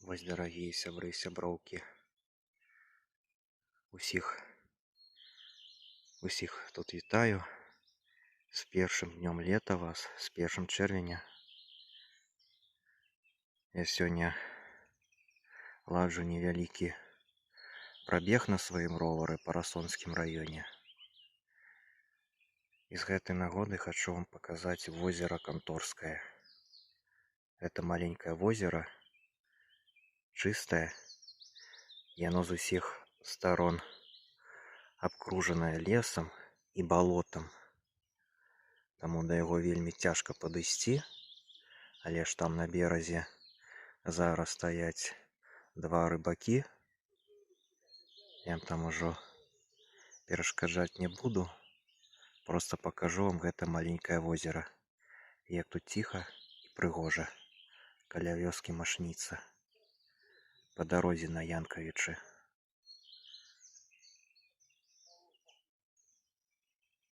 Вось, дарагія сябры і сяброўкі, усіх тут вітаю з першым днём лета вас, з 1 чэрвеня. Я сёння ладжу невялікі прабег на сваім ровары па Расонскім раёне. І з гэтай нагоды хачу вам паказаць возера Канторскае. Гэта маленькае возера, чыстае, яно з усіх старон абкружанае лесам і балотам. Таму да яго вельмі цяжка падысці, але ж там на беразе зараз стаяць два рыбакі. Я вам там ужо перашкаджаць не буду, проста пакажу вам гэта маленькае возера, як тут ціха і прыгожа каля вёскі Машніца па дарозе на Янкавічы.